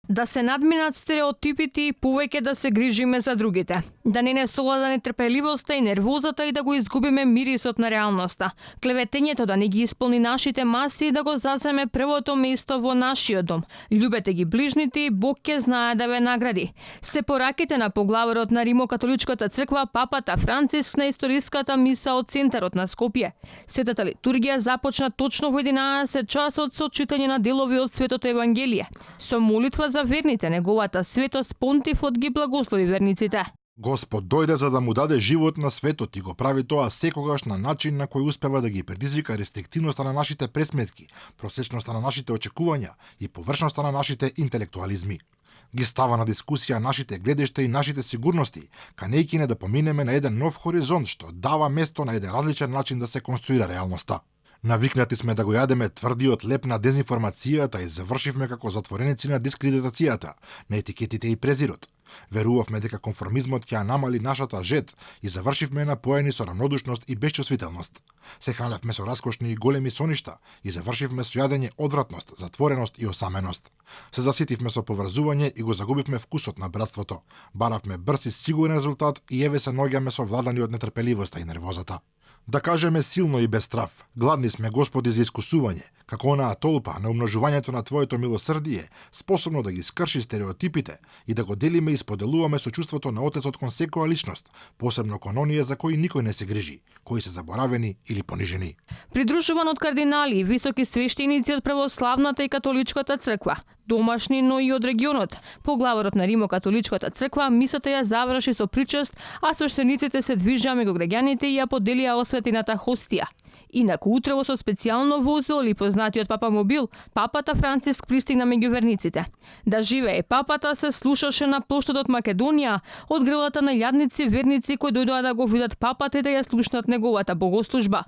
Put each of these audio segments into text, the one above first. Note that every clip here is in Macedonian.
Да се надминат стереотипите и повеќе да се грижиме за другите. Да не совлада нетрпеливоста и нервозата и да го изгубиме мирисот на реалноста. Клеветењето да не ги исполни нашите маси и да го заземе првото место во нашиот дом. Љубете ги ближните и Бог ќе знае да ве награди. Се пораките на поглаварот на Римокатоличката црква папата Франциск на историската миса од центарот на Скопје. Светата литургија започна точно во 11 часот со читање на делови од Светото Евангелие. Со молитва за верните, неговата светост понтифот ги благослови верниците. Господ дојде за да му даде живот на светот и го прави тоа секогаш на начин на кој успева да ги предизвика рестриктивноста на нашите пресметки, просечноста на нашите очекувања и површноста на нашите интелектуализми. Ги става на дискусија нашите гледишта и нашите сигурности, канејќи не да поминеме на еден нов хоризонт што дава место на еден различен начин да се конструира реалноста. Навикнати сме да го јадеме тврдиот леп на дезинформацијата и завршивме како затвореници на дискредитацијата, на етикетите и презирот. Верувавме дека конформизмот ќе ја намали нашата жет и завршивме напоени со равнодушност и безчувствителност. Се храневме со раскошни и големи соништа и завршивме со јадење одвратност, затвореност и осаменост. Се заситивме со поврзување и го загубивме вкусот на братството. Баравме брз и сигурен резултат и еве се наоѓаме со владани од нетрпеливоста и нервозата. Да кажеме силно и без страв, гладни сме Господи за искусување, како онаа толпа на умножувањето на Твоето милосрдие, способно да ги скрши стереотипите и да го делиме и споделуваме со чувството на Отецот кон секоја личност, посебно кон оние за кои никој не се грижи, кои се заборавени или понижени. Придружуван од кардинали и високи свештеници од православната и католичката црква, домашни, но и од регионот. Поглаварот на Римокатоличката црква мисата ја заврши со причест, а свештениците се движеа меѓу граѓаните и ја поделија осветената хостија. Инаку утрово со специјално возило или познатиот папа мобил, папата Франциск пристигна меѓу верниците. Да живее папата се слушаше на плоштадот Македонија од грелата на илјадници верници кои дојдоа да го видат папата и да ја слушнат неговата богослужба.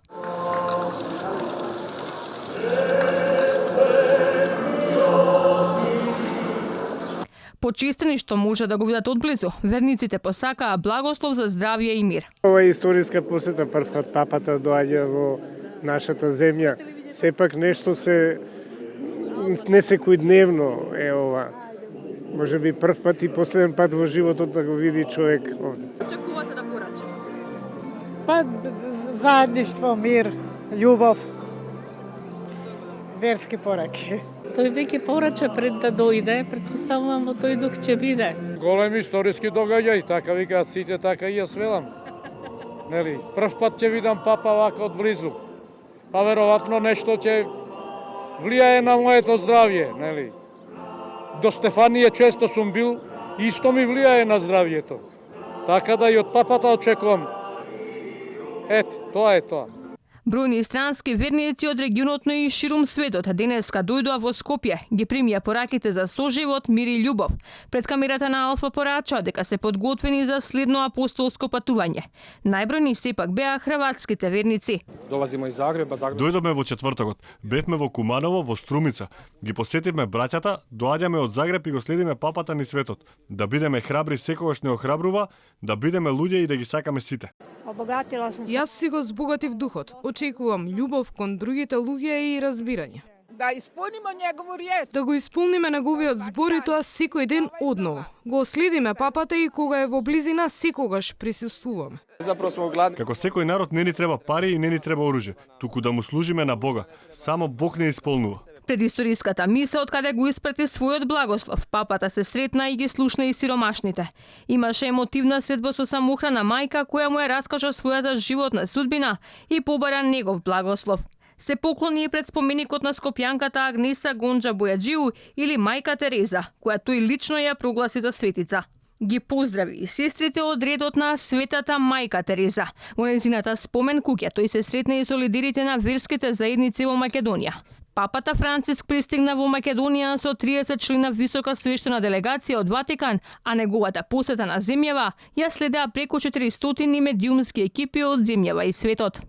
Почистени што може да го видат одблизу, верниците посакаа благослов за здравје и мир. Ова е историска посета, првпат папата доаѓа во нашата земја. Сепак нешто се не секојдневно е ова. Може би првпат и последен пат во животот да го види човек овде. Очекувате да порача? Па заедништво, мир, љубов, верски пораки. Тој веќе порача пред да дојде, претпоставувам во тој дух ќе биде. Големи историски догаѓаи, така викаат сите, така и јас велам. Нели, прв пат ќе видам папа вака од близу. Па веројатно нешто ќе влијае на моето здравје, нели. До Стефанија често сум бил, исто ми влијае на здравјето. Така да и од папата очекувам. Ето, тоа е тоа. Бројни странски верници од регионот, но и ширум светот денеска дојдоа во Скопје, ги примија пораките за соживот, мир и љубов. Пред камерата на Алфа порачаа дека се подготвени за следно апостолско патување. Најбројни сепак беа хрватските верници. Долазиме из Загреба, Дојдовме во четвртокот, бевме во Куманово, во Струмица. Ги посетивме браќата, доаѓаме од Загреб и го следиме папата ни светот. Да бидеме храбри секогаш не охрабрува, да бидеме луѓе и да ги сакаме сите. Јас си го збогатив духот. Очекувам љубов кон другите луѓе и разбирање. Да исполниме негово реч. Да го исполниме неговиот збор и тоа секој ден одново. Го следиме папата и кога е во близина секогаш присуствуваме. Како секој народ не ни треба пари и не ни треба оружје, туку да му служиме на Бога. Само Бог не исполнува. Пред историската миса, од каде го испрати својот благослов, папата се сретна и ги слушна и сиромашните. Имаше емотивна средба со самохрана мајка која му ја раскажа својата животна судбина и побара негов благослов. Се поклони и пред споменикот на скопјанката Агнеса Гонџа Бојаджиу или мајка Тереза, која тој лично ја прогласи за светица. Ги поздрави и сестрите од редот на Светата мајка Тереза. Во нејзината спомен куќа тој се сретна и со лидерите на верските заедници во Македонија. Папата Франциск пристигна во Македонија со 30 члена висока свештена делегација од Ватикан, а неговата посета на земјава ја следеа преку 400 медиумски екипи од земјава и светот.